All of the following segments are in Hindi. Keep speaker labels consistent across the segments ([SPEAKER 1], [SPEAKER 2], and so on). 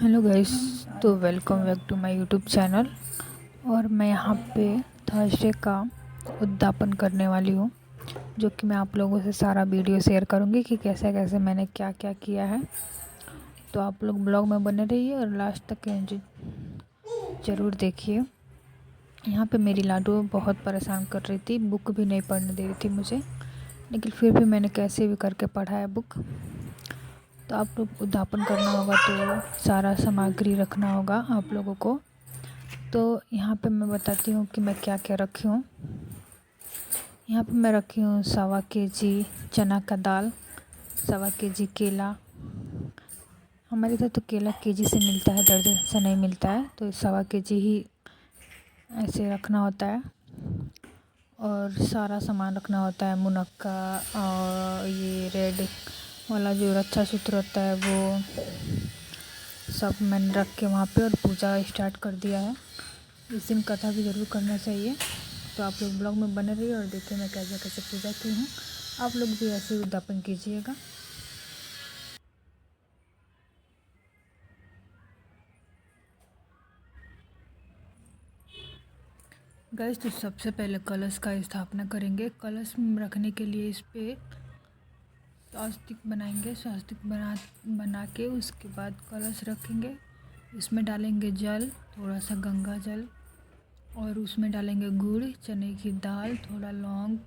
[SPEAKER 1] Hello guys. तो welcome back to my YouTube channel. और मैं यहाँ पे थर्सडे का उद्यापन करने वाली हूँ, जो कि मैं आप लोगों से सारा वीडियो शेयर करूँगी कि कैसे कैसे मैंने क्या क्या किया है। तो आप लोग ब्लॉग में बने रहिए और लास्ट तक ज़रूर देखिए। यहाँ पे मेरी लाडू बहुत परेशान कर रही थी, बुक भी नहीं पढ़ने दे रही थी मुझे, लेकिन फिर भी मैंने कैसे भी करके पढ़ा है बुक। तो आप लोग उद्यापन करना होगा तो सारा सामग्री रखना होगा आप लोगों को। तो यहाँ पे मैं बताती हूँ कि मैं क्या क्या रखी हूँ। यहाँ पे मैं रखी हूँ 1.25 kg चना का दाल, 1.25 kg केला। हमारे इधर तो केला केजी से मिलता है, दर्जन से नहीं मिलता है, तो 1.25 kg ही ऐसे रखना होता है। और सारा सामान रखना होता है, मुनक्का और ये रेड वाला जो रक्षा सूत्र होता है वो सब मैंने रख के वहाँ पे और पूजा स्टार्ट कर दिया है। इस दिन कथा भी ज़रूर करना चाहिए। तो आप लोग ब्लॉग में बने रहिए और देखिए मैं कैसे कैसे पूजा की हूँ। आप लोग भी ऐसे ही उद्यापन कीजिएगा। गैस, तो सबसे पहले कलश का स्थापना करेंगे। कलश रखने के लिए इस पे स्वास्तिक बनाएंगे। स्वास्तिक बना के उसके बाद कलश रखेंगे। इसमें डालेंगे जल, थोड़ा सा गंगा जल, और उसमें डालेंगे गुड़, चने की दाल, थोड़ा लौंग,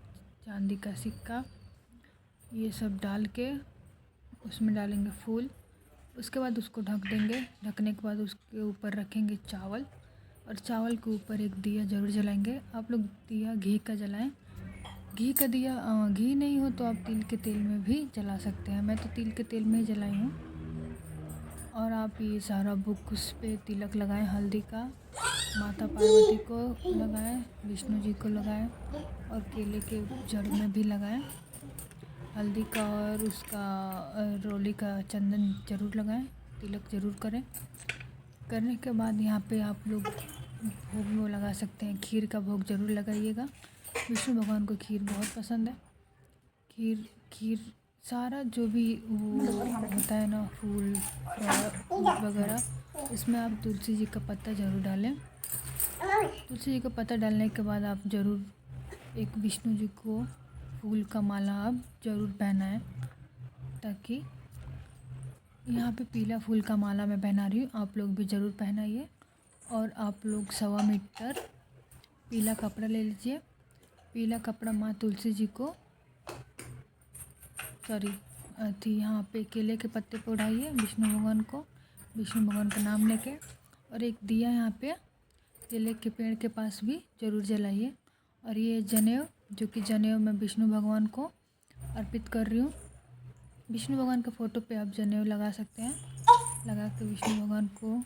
[SPEAKER 1] चांदी का सिक्का, ये सब डाल के उसमें डालेंगे फूल। उसके बाद उसको ढक देंगे। ढकने के बाद उसके ऊपर रखेंगे चावल, और चावल के ऊपर एक दिया ज़रूर जलाएंगे। आप लोग दिया घी का जलाएं। घी का दिया घी नहीं हो तो आप तिल के तेल में भी जला सकते हैं। मैं तो तिल के तेल में ही जलाई हूँ। और आप ये सारा बुक उस पर तिलक लगाएं हल्दी का, माता पार्वती को लगाएं, विष्णु जी को लगाएं, और केले के जड़ में भी लगाएं हल्दी का, और उसका रोली का चंदन ज़रूर लगाएं, तिलक ज़रूर करें। करने के बाद यहाँ पे आप लोग भोग में लगा सकते हैं। खीर का भोग ज़रूर लगाइएगा। विष्णु भगवान को खीर बहुत पसंद है। खीर खीर सारा जो भी वो होता है ना, फूल वगैरह, इसमें आप तुलसी जी का पत्ता ज़रूर डालें। तुलसी जी का पत्ता डालने के बाद आप ज़रूर एक विष्णु जी को फूल का माला आप ज़रूर पहनाएं, ताकि यहाँ पे पीला फूल का माला मैं पहना रही हूँ, आप लोग भी ज़रूर पहनाइए। और आप लोग 1.25 मीटर पीला कपड़ा ले लीजिए। पीला कपड़ा माँ तुलसी जी को थी यहाँ पे केले के पत्ते पे उड़ाइए विष्णु भगवान को, विष्णु भगवान का नाम लेके। और एक दिया यहाँ पे केले के पेड़ के पास भी ज़रूर जलाइए। और ये जनेऊ, जो कि जनेऊ मैं विष्णु भगवान को अर्पित कर रही हूँ। विष्णु भगवान के फ़ोटो पे आप जनेऊ लगा सकते हैं। लगा के विष्णु भगवान को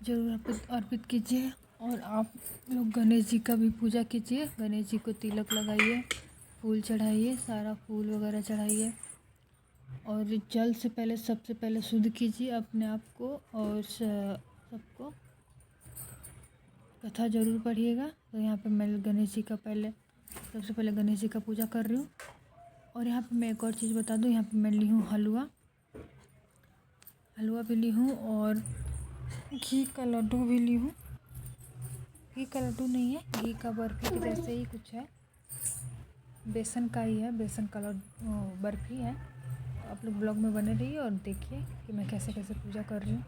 [SPEAKER 1] ज़रूर अर्पित कीजिए। और आप लोग गणेश जी का भी पूजा कीजिए। गणेश जी को तिलक लगाइए, फूल चढ़ाइए, सारा फूल वगैरह चढ़ाइए। और जल से पहले सबसे पहले शुद्ध कीजिए अपने आप को, और सबको कथा ज़रूर पढ़िएगा। तो यहाँ पे मैं गणेश जी का सबसे पहले गणेश जी का पूजा कर रही हूँ। और यहाँ पे मैं एक और चीज़ बता दूँ, यहाँ पे मैं ली हूँ हलवा भी ली हूँ, और घी का लड्डू भी ली हूँ। घी का लड्डू नहीं है, घी का बर्फ़ी के जैसे ही कुछ है, बेसन का ही है, बेसन का बर्फ़ी है। तो आप लोग ब्लॉग में बने रहिए और देखिए कि मैं कैसे कैसे पूजा कर रही हूँ।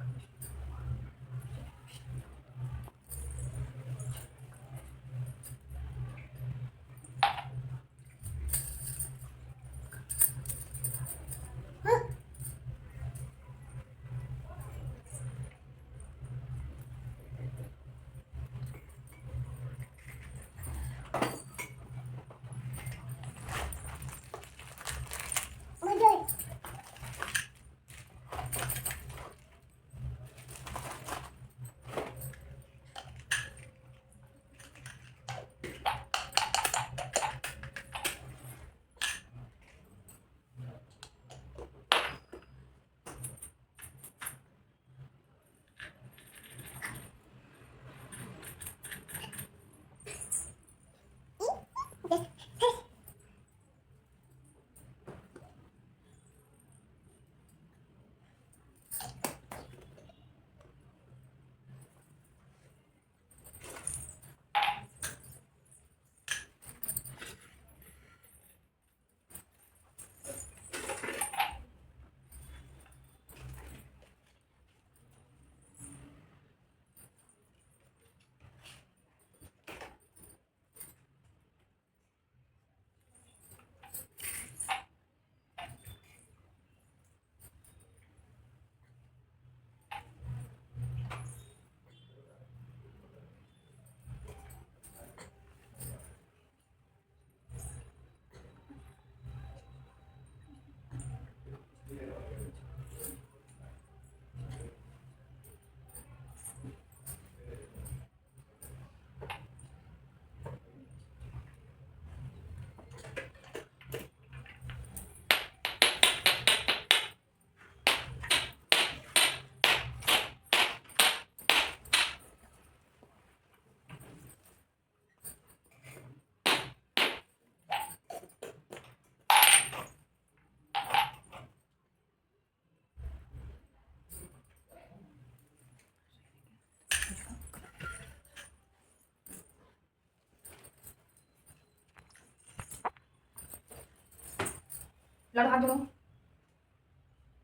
[SPEAKER 2] लाडो हाथ जोड़ो।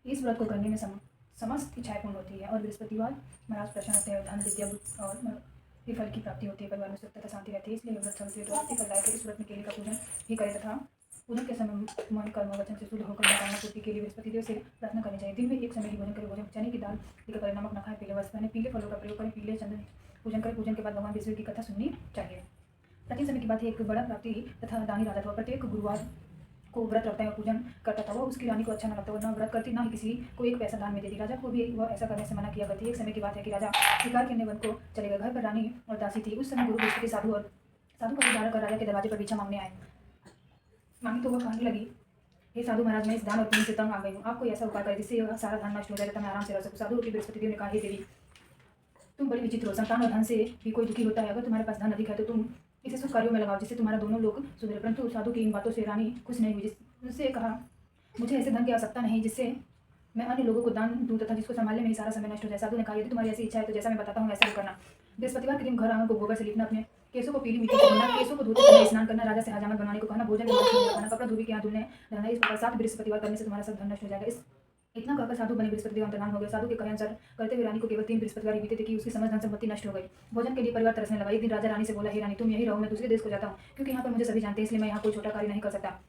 [SPEAKER 2] इस व्रत को करने में समस्त इच्छाएं पूर्ण होती है और बृहस्पतिवार महाराज प्रसन्न होते हैं, धन विद्या और फल की प्राप्ति होती है, परिवार में सुख तथा शांति रहती है। इसलिए व्रत सबसे फलदायक है। इस व्रत में केले का पूजन भी करें तथा पूजन के समय मन कर्म वचन से शुद्ध होकर कामना पूर्ति के लिए बृहस्पति देव से प्रार्थना करनी चाहिए। दिन में एक समय ही भोजन करें। भोजन चने की दाल लेकर करें, नमक न खाएं, पीले वस्त्र पहने, पीले फलों का प्रयोग करें, पीले चंदन पूजन करें। पूजन के बाद भगवान विष्णु की कथा सुननी चाहिए। प्राचीन समय की बात है, एक बड़ा प्राप्ति तथा दानी राजा था। प्रत्येक गुरुवार को व्रत रखता है और पूजन करता था। वह उसकी रानी को अच्छा न लगता, वह न व्रत करती ना ही किसी को एक पैसा दान में देती। राजा को भी वह ऐसा करने से मना किया करती। एक समय की बात है कि राजा शिकार करने वन को चले गए। घर पर रानी और दासी थी। उस समय गुरु बृहस्पति साधु का गुजारा कर राजा के दरवाजे पर भिक्षा मांगने आए। मांगी तो वह कहने लगी, हे साधु महाराज, मैं इस दान और पुण्य से तंग आ गई हूँ। आपको ऐसा उपाय करें जिससे यह सारा धन नष्ट हो जाए तथा मैं आराम से रह सकूँ। साधु रूपी बृहस्पति देव ने कहा, हे देवी, तुम बड़ी विचित्र हो। संतान और धन से भी कोई दुखी होता है। अगर तुम्हारे पास धन अधिक है तो तुम इसे शुभ कार्यों में लगाओ जिससे तुम्हारा दोनों लोग सुधरे। परंतु साधु की इन बातों से रानी खुश नहीं हुई। उससे कहा, मुझे ऐसे धन की आवश्यकता नहीं जिससे मैं अन्य लोगों को दान दूं तथा जिसको संभालने में ही सारा समय नष्ट हो जाए। साधु ने कहा, यदि तुम्हारी ऐसी इच्छा है तो जैसा मैं बताता हूँ वैसा ही करना। बृहस्पतिवार के दिन घर आंगन को गोबर से लिपना, अपने केसों को पीली मिट्टी से धोना, केसों को धोते समय स्नान करना, राजा से हजामत बनाने को कहना, भोजन लगाना, कपड़ा धोबी के यहाँ धुलने रहना। इस प्रकार 7 बृहस्पतिवार करने से तुम्हारा सब धन नष्ट हो जाएगा। इतना कहकर साधु बने बृहस्पति देव अंतर्धान हो गए। साधु के कहे अनुसार करते हुए रानी को केवल 3 बृहस्पतिवार बीते थे कि उसकी समस्त धन संपत्ति नष्ट हो गई। भोजन के लिए परिवार तरसने लगा। एक दिन राजा रानी से बोला, हे रानी, तुम यही रहो, मैं दूसरे देश को जाता हूँ, क्योंकि यहाँ पर मुझे सभी जानते हैं, इसलिए मैं यहाँ कोई छोटा कार्य नहीं कर सकता।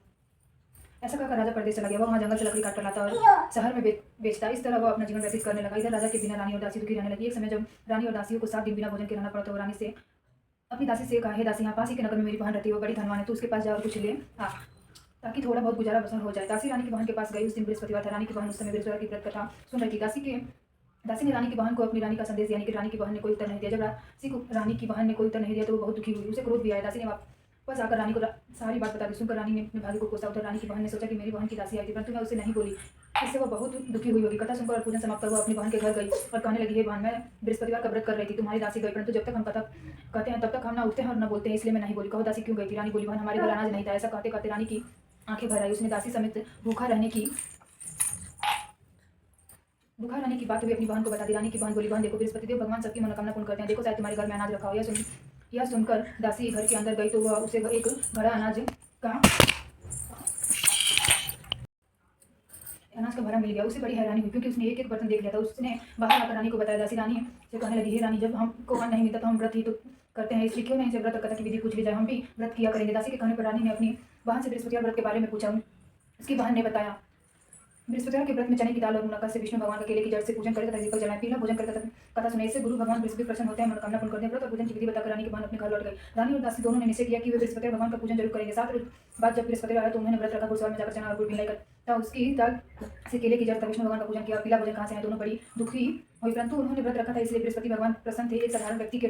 [SPEAKER 2] ऐसा कहकर राजा परदेश चला गया। वह वहाँ जंगल से लकड़ी काट कर लाता और शहर में बेचता। इस तरह वह अपना जीवन व्यतीत करने लगा। इधर राजा के बिना रानी और दासी दुखी रहने लगी। एक समय जब रानी और दासियों को 7 दिन बिना भोजन के रहना पड़ा तो रानी से अपनी दासी से कहा, हे दासी, यहाँ पास ही के नगर में मेरी बहन रहती है, वो बड़ी धनवान है, तो उसके पास जा और कुछ ले आ, ताकि थोड़ा बहुत गुजारा बसर हो जाए। दासी रानी की बहन के पास गई। उस दिन बृहस्पतिवार था। रानी की बहन उस समय बृहस्पतिवार की व्रत कथा सुन रही थी। दासी ने रानी की बहन को अपनी रानी का संदेश दिया, कि रानी की बहन ने कोई उत्तर नहीं दिया। जब दासी को रानी की बहन ने कोई उत्तर नहीं दिया तो वो बहुत दुखी हुई। उसे क्रोध भी आया। दासी ने वापस आकर रानी को सारी बात बता दी। सुनकर रानी ने अपने भाई को कोसा। उधर रानी की बहन ने सोचा कि मेरी बहन की दासी आई थी, परंतु मैं उसे नहीं बोली, इससे वह बहुत दुखी हुई होगी। कथा सुनकर और पूजन समाप्त कर वह अपनी बहन के घर गई और कहने लगी, हे बहन, मैं बृहस्पतिवार का व्रत कर रही थी, तुम्हारी दासी गई, परंतु जब तक हम कथा कहते हैं तब तक हम ना उठते हैं और न बोलते हैं, इसलिए मैं नहीं बोली। कहो दासी क्यों गई थी? रानी बोली, बहन, हमारे घर अनाज नहीं था। ऐसा कहते कहते रानी की आंखें भर आई। उसने दासी समेत भूखा रहने की बात हुई अपनी बहन को बता दी। रानी की बहन बोली, बहन देखो, बृहस्पति देव भगवान सबकी मनोकामना पूर्ण करते हैं, देखो शायद तुम्हारे घर में अनाज रखा हो। यह सुनकर दासी घर के अंदर गई तो वह उसे एक घड़ा अनाज का भरा मिल गया। उसे बड़ी हैरानी हुई क्योंकि उसने एक एक बर्तन देख लिया था। उसने बाहर आकर रानी को बताया। दासी रानी से कहने लगी, हे रानी, जब हमको अन्न नहीं मिलता तो हम व्रत ही तो करते हैं, इसलिए क्यों नहीं से व्रत कथा की विधि पूछ ली जाए, हम भी व्रत किया करेंगे। दासी के कहने पर रानी ने अपनी बहन से बृहस्पतिवार व्रत के बारे में पूछा। उसकी बहन ने बताया, बृहस्पतिवार के व्रत में चने की दाल और मुनक्का से विष्णु भगवान का केले की जड़ से पूजन करें तथा दीपक जलाएं, पीला भोजन करें तथा कथा सुने। इससे गुरु भगवान बृहस्पति प्रसन्न होते हैं, मनोकामना पूर्ण करते हैं। व्रत और पूजन की विधि बताकर रानी की बहन अपने घर लौट गई। रानी और दासी दोनों ने निश्चय किया कि वे बृहस्पतिवार भगवान का पूजन जरूर करेंगे। 7 रोज बाद जब बृहस्पतिवार आया तो उन्होंने व्रत रखा। घुड़सवार में जाकर चना और गुड़ मिलाई तथा उसकी दाल से केले की जड़ तथा विष्णु भगवान का पूजन किया। पीला भोजन कहाँ से है? दोनों बड़ी दुखी हुई, परंतु उन्होंने व्रत रखा था इसलिए बृहस्पति भगवान प्रसन्न थे। एक साधारण व्यक्ति के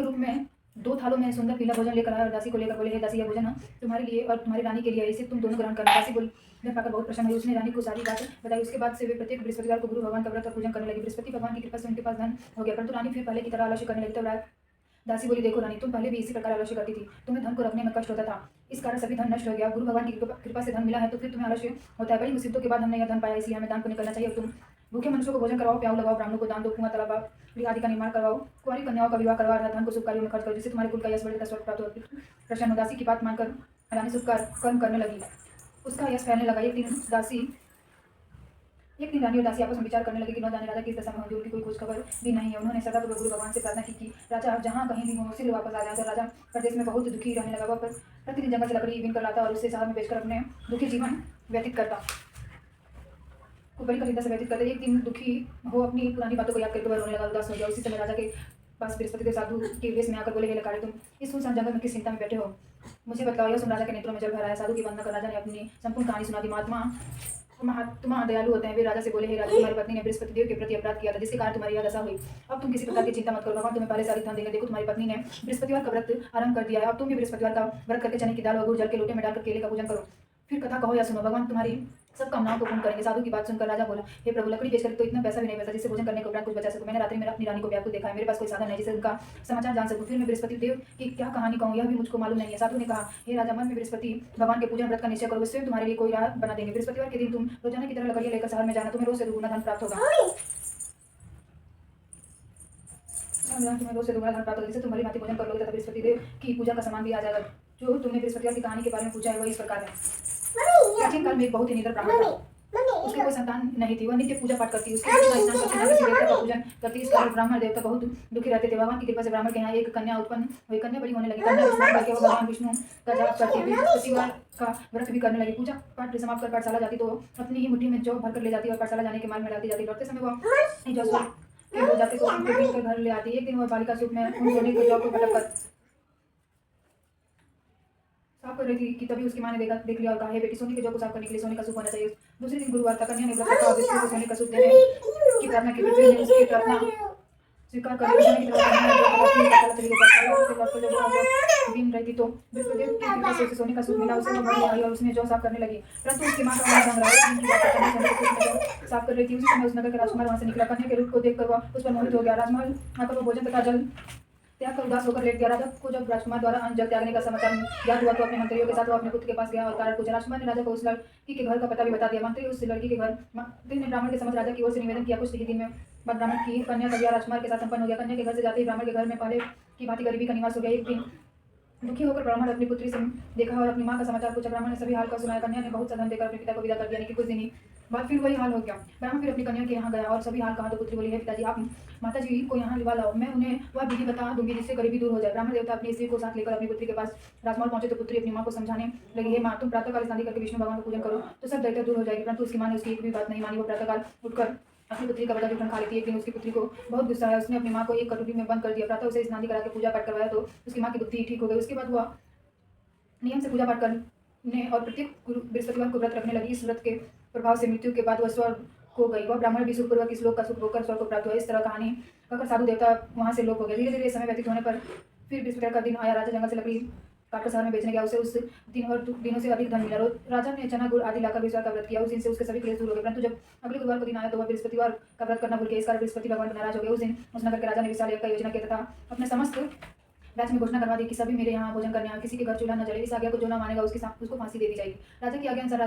[SPEAKER 2] रूप में 2 थालों में सुंदर पीला भोजन लेकर आया और दासी को लेकर बोले, हे दासी, यह भोजन तुम्हारे लिए और तुम्हारी रानी के लिए, इसे तुम दोनों ग्रहण करना। दासी भोजन पाकर बहुत प्रसन्न हुई। उसने रानी को सारी बात बताई। उसके बाद से वे प्रत्येक बृहस्पतिवार को गुरु भगवान का व्रत और पूजन करने लगे। बृहस्पति भगवान की कृपा से उनके पास धन हो गया, परंतु रानी फिर पहले की तरह आलस्य करने लगी। तब दासी बोली, देखो रानी, तुम पहले भी इसी प्रकार आलस्य करती थी, तुम्हें धन को रखने में कष्ट होता था, इस कारण सभी धन नष्ट हो गया। गुरु भगवान की कृपा से धन मिला है तो फिर तुम्हें आलस्य होता है। बड़ी मुसीबतों के बाद हमने यह धन पाया, इसलिए हमें दान पुण्य करना चाहिए। तुम भूखे मनुष्यों को भोजन करवाओ, प्याऊ लगाओ, ब्राह्मणों को दान दो, कुआं तालाब आदि का निर्माण करवाओ, कुंवारी कन्याओं का विवाह करवा, धन को शुभ कार्यों में खर्च करो, जिससे तुम्हारे कुल का यश बढ़े तथा स्वर्ग प्राप्त हो। प्रसन्न हो। दासी की बात मानकर रानी शुभ कर्म करने लगी। उसका यश फैलने लगा। एक दिन रानी और दासी आपस में विचार करने लगे कि न जाने राजा किस दशा में होंगे, उनकी कोई खोज खबर भी नहीं है। उन्होंने सदापूर्वक गुरु भगवान से प्रार्थना की कि राजा जहाँ कहीं भी हो शीघ्र वापस आ जाए। तो राजा प्रदेश में बहुत दुखी रहने लगा। वह प्रतिदिन जंगल से लकड़ी बीन कर लाता और उससे शहर में बेचकर अपने दुखी जीवन व्यतीत करता। बड़ी कठिनता से व्यतीत करते। एक दिन दुखी हो अपनी पुरानी बातों को याद करके वह रोने लगा, उदास हो गया। उसी समय राजा के पास बृहस्पति देव साधु के वेश में आकर बोले, हे लकारे, तुम इस सुनसान जंगल में किस चिंता में बैठे हो, मुझे बताओ। यह सुन राजा के नेत्रों में जल भर आया। साधु की वंदना कर राजा ने अपनी संपूर्ण कहानी सुना दी। महात्मा दयालु होते हैं। वे राजा से बोले, हे राजा, तुम्हारी पत्नी ने बृहस्पति देव के प्रति अपराध किया था, जिसके कारण तुम्हारी यह दशा हुई। अब तुम किसी प्रकार की चिंता मत करो, भगवान तुम्हें पहले सारी धन देंगे। देखो, तुम्हारी पत्नी ने बृहस्पतिवार का व्रत आरंभ कर दिया है। अब तुम भी बृहस्पतिवार का व्रत करके चने की दाल और गुड़ जल के लोटे में डालकर केले का पूजन करो। फिर कथा कहो या सुनो, भगवान तुम्हारी सब कामनाओं को पूर्ण करेंगे। साधु की बात सुनकर राजा बोला, हे प्रभु, लकड़ी बेचकर तो इतना पैसा भी नहीं बचा जिससे भोजन करने के उपरांत कुछ बचा सकूं। मैंने रात्रि में अपनी रानी को व्याकुल देखा है, मेरे पास कोई साधन नहीं जिससे उनका समाचार जान सकूं। फिर मैं बृहस्पति देव की क्या कहानी कहूँ, यह भी मुझको मालूम नहीं है। साधु ने कहा, हे राजा, मन में बृहस्पति भगवान के पूजन व्रत का निश्चय करो, स्वयं तुम्हारे लिए कोई राह बना देंगे। बृहस्पतिवार के दिन तुम रोजाना की तरह लकड़ियां लेकर शहर में जाना, तुम्हें रोज से दुगुना धन प्राप्त होगा। जिससे तुम भली भांति भोजन कर लोगे तथा बृहस्पति देव की पूजा का सामान भी आ जाएगा। जो तुमने बृहस्पतिवार की कहानी के बारे में पूछा है वह इस प्रकार है। प्राचीन काल में एक बहुत ही निडर ब्राह्मण था। उसकी कोई संतान नहीं थी। वह नित्य पूजा पाठ करती, उसके स्नान करती, नगर के देवता का पूजन करती। इस कारण ब्राह्मण देवता बहुत दुखी रहते थे। भगवान की कृपा से ब्राह्मण के यहाँ एक कन्या उत्पन्न हुई। कन्या बड़ी होने लगी। कन्या स्नान करके वो भगवान विष्णु का जाप करती, बृहस्पतिवार का व्रत भी करने लगी। पूजा पाठ समाप्त कर पाठशाला जाती तो अपनी ही मुट्ठी में जौ भरकर ले जाती और पाठशाला जाने के मार्ग में डालती जाती। लौटते समय वह जौ स्वर्ग के हो जाते तो उनको बीन कर घर ले आती। एक दिन वह बालिका सूप में उन सोने के जौ को पटक कर साफ कर रही थी कि तभी उसकी माँ ने देख लिया और कहा, हे बेटी, सोने के जौ को साफ करने के लिए सोने का सूप होना चाहिए। दूसरे दिन गुरुवार था। कन्या ने व्रत रखा और विष्णु को सोने का सूप देने की प्रार्थना की। विष्णु ने उसकी प्रार्थना स्वीकार कर ली। सोने की तरफ कन्या ने पाठशाला चली गई। पाठशाला से लौटकर जब वह बीन रही थी तो बृहस्पति की कृपा से उसे सोने का सूप मिला। उसे वो घर ले आई और उसने जौ साफ करने लगी। परंतु उसकी माँ का मन भंग रहा। एक दिन की बात है, कन्या सोने के सूप में जौ साफ कर रही थी। उसी समय उस नगर के राजकुमार वहां से निकला। कन्या के रूप को देखकर वह उस पर मोहित हो गया। राजमहल आकर वो भोजन तथा जल त्याग कर उदास होकर लेट गया। राजा को जब राजकुमार द्वारा अन्न जल त्यागने का समाचार ज्ञात हुआ तो अपने मंत्रियों के साथ वो अपने पुत्र के पास गया और कारण पूछा। राजकुमार ने राजा को उस लड़की के घर का पता भी बता दिया। मंत्री उस लड़की के मंत्री ने ब्राह्मण के समझ राजा की ओर से निवेदन किया। कुछ ही दिन में बाद ब्राह्मण की कन्या का ब्याह राजकुमार के साथ संपन्न हो गया। कन्या के घर से जाते ही ब्राह्मण के घर में पहले की भांति गरीबी का निवास हो गया। एक दिन दुखी होकर ब्राह्मण अपनी पुत्री से देखा और अपनी माँ का समाचार पूछा। ब्राह्मण ने सभी हाल का सुनाया। कन्या ने बहुत सा धन देकर अपने पिता को विदा कर दिया। लेकिन कुछ दिन ही बाद फिर वही हाल हो गया। ब्राह्मण फिर अपनी कन्या के यहाँ गया और सभी हाल कहा तो पुत्री बोली, है पिताजी, आप माता जी को यहाँ लिवा लाओ, मैं उन्हें वह विधि बता दूंगी जिससे गरीबी दूर हो जाए। ब्राह्मण देवता अपनी स्त्री को साथ लेकर अपनी पुत्री के पास राजमहल पहुंचे तो पुत्री अपनी माँ को समझाने लगी, हे माँ, तुम प्रातःकाल स्नान करके विष्णु भगवान का पूजन करो तो सब दैत्य दूर हो जाएगी। परंतु उसकी माँ ने उसकी एक भी बात नहीं मानी। वो प्रातःकाल उठकर अपनी पुत्री का बड़ा जूठन खा लेती। एक दिन उसकी पुत्री को बहुत गुस्सा आया। उसने अपनी माँ को एक कटोरी में बंद कर दिया। प्रातः उसे स्नान करा के पूजा पाठ करवाया तो उसकी माँ की बुद्धि ठीक हो गई। उसके बाद वह नियम से पूजा पाठ करने और प्रत्येक बृहस्पतिवार को व्रत रखने लगी। इस व्रत के प्रभाव से मृत्यु के बाद वह स्वर्ग को गई। वह ब्राह्मण भी सुखपूर्वक इस लोक का सुख होकर स्वर्ग को प्राप्त हुआ। इस तरह कहानी कहकर साधु देवता वहां से लोप हो गए। धीरे धीरे समय व्यतीत होने पर फिर बृहस्पतिवार का दिन आया। राजा जंगल से लकड़ी काटकर शहर में बेचने गया। उसे उस दिन और दिनों से अधिक धन मिला। राजा ने चना गुड़ आदि लाकर बृहस्पतिवार का व्रत किया। उस दिन से उसके सभी क्लेश दूर हो गए। परंतु जब अगले गुरुवार को दिन आया तो वह बृहस्पतिवार का व्रत करना भूल गया। इस कारण बृहस्पति भगवान नाराज हो गए। उस दिन उस नगर के राजा ने विशाल यज्ञ का योजना किया तथा अपने समस्त राज्य में घोषणा करवा दी कि सभी मेरे यहाँ भोजन करने आए, किसी के घर चूल्हा न जले। इस आज्ञा को जो न मानेगा उसको फांसी दे दी जाएगी। राजा की आज्ञा अनुसार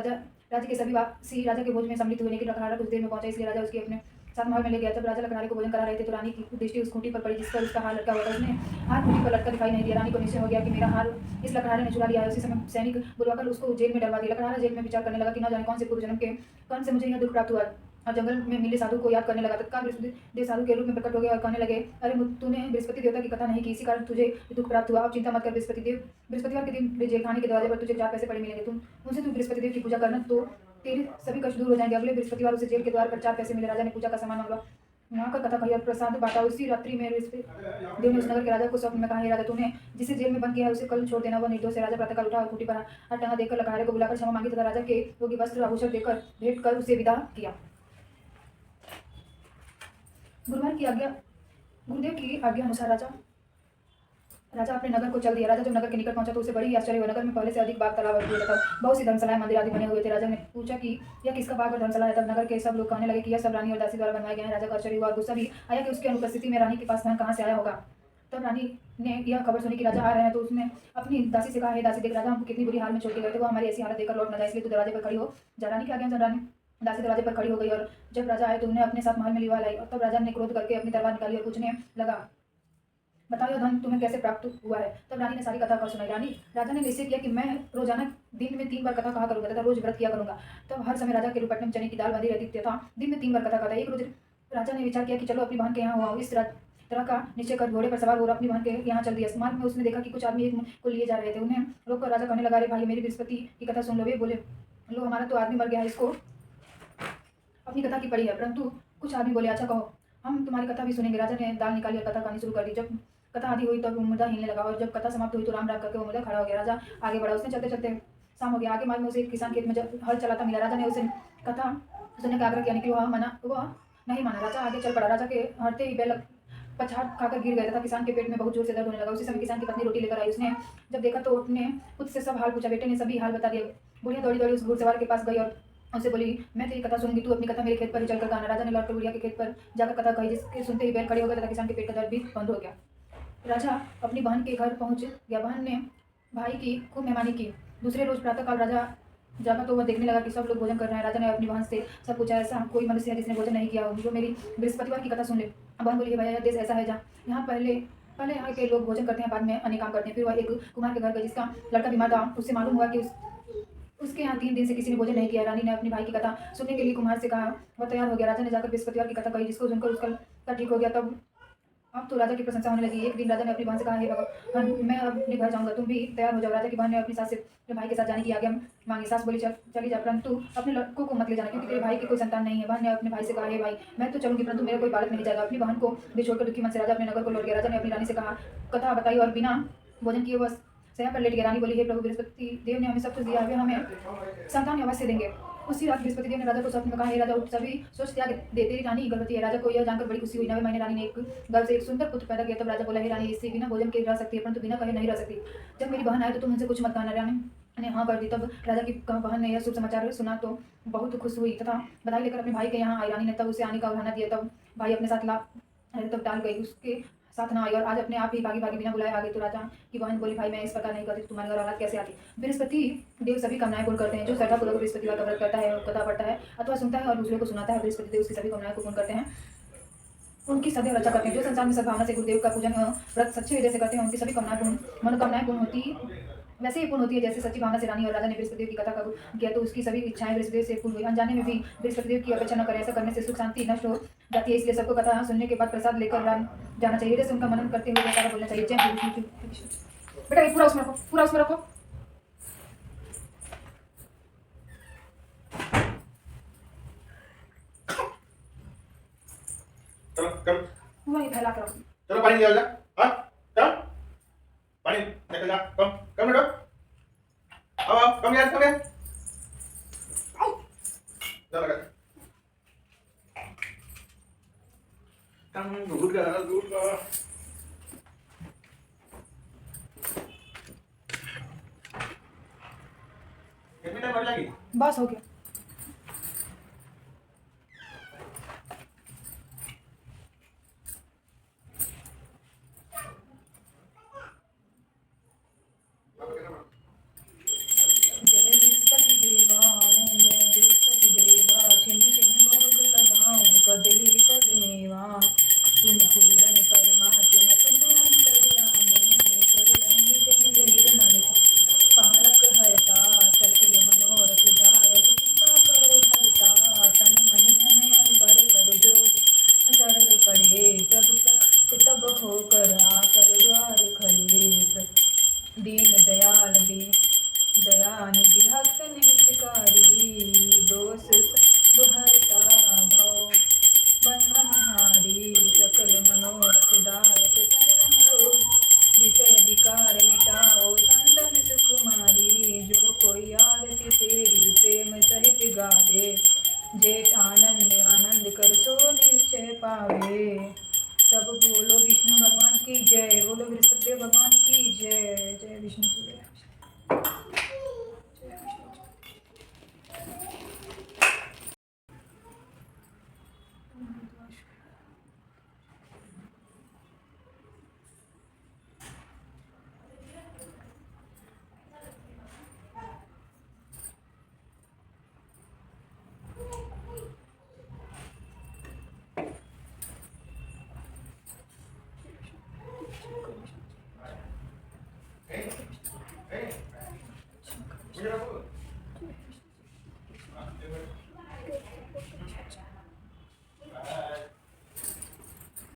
[SPEAKER 2] राज्य के सभी वासी राजा के भोज में सम्मिलित हुए। लेकिन लकड़हारा कुछ देर में पहुंचा, इसलिए राजा उसके अपने साथ महल में ले गया। तब राजा लकड़हारे को भोजन करा रहे थे तो रानी की दृष्टि उस खूंटी पर पड़ी जिस पर उसका हार लटका हुआ था। उसने हार खूंटी पर लटका दिखाई नहीं दिया। रानी को निश्चय हो गया कि मेरा हार इस लकड़हारे ने चुरा लिया है। उसी समय सैनिक बुलवाकर उसको जेल में डलवा दिया। लकड़हारा जेल में विचार करने लगा कि न जाने कौन से पूर्व जन्म के कारण से मुझे यह दुख प्राप्त हुआ और जंगल में मिले साधु को याद करने लगा। तत्काल बृहस्पति देव साधु के रूप में प्रकट हो गया और कहने लगे, अरे तूने बृहस्पति देवता की कथा नहीं की, इसी कारण तुझे दुख प्राप्त हुआ। अब चिंता मत कर बृहस्पतिवार के दिन जेलखाने के दरवाजे पर तुझे 4 पैसे पड़े मिलेंगे। तू बृहस्पति देव की पूजा करना तो तेरे सभी कष्ट दूर हो जाएंगे। अगले बृहस्पतिवार उसे जेल के द्वार पर 4 पैसे मिले। राजा ने पूजा का सामान मंगवा वहाँ का कथा कही और प्रसाद बांटा। उसी रात्रि में बृहस्पति देव ने उस नगर के राजा को स्वप्न में कहा, हे राजा, तूने जिसे जेल में बंद किया है उसे कल छोड़ देना, वह निर्दोष है। राजा प्रातःकाल उठा और खूंटी पर हाथ टंगा देखकर लकड़हारे को बुलाकर क्षमा मांगी तथा राजा के योगी वस्त्र आभूषण देकर भेंट कर उसे विदा किया। गुरुदेव की आज्ञा अनुसार राजा अपने नगर को चल दिया। राजा जब नगर के निकट पहुंचा तो उसे बड़ी ही आश्चर्य हुआ। नगर में पहले से अधिक बाग तालाब और था। बहुत सी धर्मशालाएं मंदिर आदि बने हुए थे। राजा ने पूछा कि यह किसका बाग और धर्मशाला है। तब नगर के सब लोग कहने लगे कि यह सब रानी और दासी द्वारा बनवाए गए हैं। राजा का आश्चर्य हुआ और गुस्सा भी आया कि उसकी अनुपस्थिति में रानी के पास धन कहाँ से आया होगा। तब रानी ने यह खबर सुनी कि राजा आ रहे हैं तो उसने अपनी दासी से कहा, हे दासी, देख राजा हमको कितनी बुरी हाल में छोड़ के गए थे, वो हमारी ऐसी हालत देखकर लौट न जाए, इसलिए तू दरवाजे पर खड़ी हो जा। रानी के आज्ञा अनुसार रानी दासी दरवाजे पर खड़ी हो गई और जब राजा आए तो उन्हें अपने साथ महल में लिवा लाई। और तब राजा ने क्रोध करके अपनी तलवार निकाली और पूछने लगा, बताओ यह धन तुम्हें कैसे प्राप्त हुआ है। तब रानी ने सारी कथा कर सुनाई। राजा ने निश्चय किया कि मैं रोजाना दिन में 3 बार कथा कहा करूंगा तथा रोज व्रत किया करूंगा। तब हर समय राजा के रुपट्टे में चने की दाल बंधी रहती तथा दिन में 3 बार कथा कहता। एक रोज राजा ने विचार किया कि चलो अपनी बहन के यहाँ हुआ। इस तरह का निश्चय कर घोड़े पर सवार होकर अपनी बहन के यहाँ चल दिया। मार्ग में उसने देखा कि कुछ आदमी एक को लिए जा रहे थे। उन्हें रोककर राजा कहने लगा, अरे भाई, मेरी बृहस्पति की कथा सुन लो। वे बोले, लो, हमारा तो आदमी मर गया है, इसको अपनी कथा की पड़ी है। परंतु कुछ आदमी बोले, अच्छा कहो, हम तुम्हारी कथा भी सुनेंगे। राजा ने दाल निकाली और कथा कहनी शुरू कर दी। जब कथा आदि हुई तब वो मुर्दा हिलने लगा और जब कथा समाप्त हुई तो राम राम करके वो मुर्दा खड़ा हो गया। राजा आगे बढ़ा। उसने चलते चलते शाम हो गया। आगे मार्ग में उसे एक किसान खेत में हल चलाता मिला। राजा ने उसे कथा सुनने का आग्रह किया, लेकिन वह नहीं माना। राजा आगे चल पड़ा। राजा के हटते ही बैल पछाड़ खाकर गिर गया था। किसान के पेट में बहुत जोर से दर्द होने लगा। उसी समय किसान की पत्नी रोटी लेकर आई। उसने जब देखा तो अपने खुद से सब हाल पूछा। बेटे ने सभी हाल बता दिया। बुढ़िया दौड़ी दौड़ी उस घुड़सवार के पास गई और उससे बोली, मैं तेरी कथा सुनूंगी, तू अपनी कथा मेरे खेत पर ही चलकर गाना। राजा ने लौटकर बुढ़िया के खेत पर जाकर कथा कही, जिसके सुनते ही बैल खड़े हो गए तथा किसान के पेट का दर्द भी बंद हो गया। राजा अपनी बहन के घर पहुंच गया। बहन ने भाई की खूब मेहमानी की। दूसरे रोज प्रातःकाल राजा जागा तो वह देखने लगा कि सब लोग भोजन कर रहे हैं। राजा ने अपनी बहन से सब पूछा, ऐसा कोई मनुष्य है जिसने भोजन नहीं किया हो, जो मेरी बृहस्पतिवार की कथा सुन ले। बहन बोली, भैया, यह देश ऐसा है जहाँ पहले यहाँ के लोग भोजन करते हैं, बाद में अन्य काम करते हैं। फिर वह एक कुमार के घर गए जिसका लड़का बीमार था। उससे मालूम हुआ कि उसके यहाँ 3 दिन से किसी ने भोजन नहीं किया। रानी ने अपने भाई की कथा सुनने के लिए कुम्हार से कहा। वह तैयार हो गया। राजा ने जाकर बृहस्पतिवार की कथा कही, जिसको सुनकर उसका का ठीक हो गया। तब अब तो राजा की प्रशंसा होने लगी। एक दिन राजा ने अपनी बहन से कहा, हे भगवान, मैं अपने घर जाऊंगा, तुम भी तैयार हो जाओ। राजा की बहन ने अपनी सास से अपने भाई के साथ जाने की आज्ञा मांगी। सास बोली, चली जा, परंतु अपने लड़कों को मत ले जाना, क्योंकि तेरे भाई की कोई संतान नहीं है। बहन ने अपने भाई से कहा, हे भाई, मैं तो चलूंगी, परंतु मेरा कोई बालक नहीं जाएगा। अपनी बहन को भी छोड़कर दुखी मन से राजा अपने नगर को लौट गया। राजा ने अपनी रानी से कहा, कथा बताई और बिना भोजन किए वह शय्या पर लेट गया। रानी बोली, हे प्रभु, बृहस्पति देव ने हमें सब कुछ दिया है, वे हमें संतान अवश्य देंगे। उसी रात बृहस्पति देव ने राजा को स्वप्न में कहा, हे राजा, उठ, सभी सोच त्याग दे, तेरी रानी गर्भवती है। राजा को यह जानकर बड़ी खुशी हुई। 9वें महीने रानी ने एक गर्भ से एक सुंदर पुत्र पैदा किया। तब राजा बोला, हे रानी, इससे बिना भोजन के रह सकती है, परंतु बिना कहे नहीं रह सकती। जब मेरी बहन आए तो तुम उनसे कुछ मत कहना। रानी ने हाँ कर दी। तब राजा की बहन ने यह शुभ समाचार सुना तो बहुत खुश हुई तथा बधाई लेकर अपने भाई के यहाँ आई। रानी ने तब उसे आने का बहाना दिया। तब भाई अपने साथ तब टाल गई, उसके साथ ना आई और आज अपने आप ही भागी भागी बिना बुलाए आ गई। तो राजा की बहन बोली, भाई, मैं इस प्रकार नहीं करती, तुम्हारे घर औलाद कैसे आती। बृहस्पति देव सभी कामनाएं पूर्ण करते हैं। जो श्रद्धापूर्वक बृहस्पतिवार का व्रत करता है, कथा पढ़ता है अथवा सुनता है और दूसरे को सुनाता है, बृहस्पति देव उसकी सभी कामनाएं को पूर्ण करते हैं, उनकी सदैव रक्षा करते हैं। जो संसार में सद्भावना से गुरुदेव का पूजन व्रत सच्चे हृदय से करते हैं, उनकी सभी मनोकामनाएं पूर्ण होती वैसे ही पूर्ण होती है जैसे सच्ची भावना से रानी और राजा ने बृहस्पति देव की कथा किया तो उसकी सभी इच्छाएं बृहस्पति देव से पूर्ण हुई। अनजाने में भी बृहस्पति देव की अपेक्षा न करें, ऐसा करने से सुख शांति नष्ट हो जाती है। इसलिए सबको कथा सुनने के बाद प्रसाद लेकर जाना चाहिए, हृदय से उनका मनन करते हुए जयकारा बोलना चाहिए। जय विष्णु। बेटा ये पूरा उसमें रखो, पूरा उसमें रखो।
[SPEAKER 3] चलो कम,
[SPEAKER 2] पूरा ये फैला कर रखो।
[SPEAKER 3] चलो पानी ले जा। हाँ चल, पानी लेकर जा। कम कम बेटो, आओ कम यार, कम यार, चल लगा कम, दूध का कितनी टाइम लग जाएगी?
[SPEAKER 2] बस हो गया। कदली पद मेवा तुम पूरन परमात्मा तुम अंतर्यामी सर्वदंडित निर्मल पालक हरता सकल मनोरथ दायक कृपा करो हरता तन मन धन पर कर जो सर्ग पड़े प्रभु तब हो करा कर द्वार खले दीन दयाल दयानिधि भक्त निहितकारी दोष सब हरता भव बंधनहारी सकल मनोरथ दायक शरण हरो विषय विकार मिटाओ संतन सुकुमारी जो कोई आरती तेरी प्रेम सहित गावे जेठ आनंद आनंद कर सो निश्चय पावे। सब बोलो विष्णु भगवान की जय, बोलो बृहस्पति देव भगवान की जय। जय विष्णु जी, जय
[SPEAKER 3] मुझे रखो।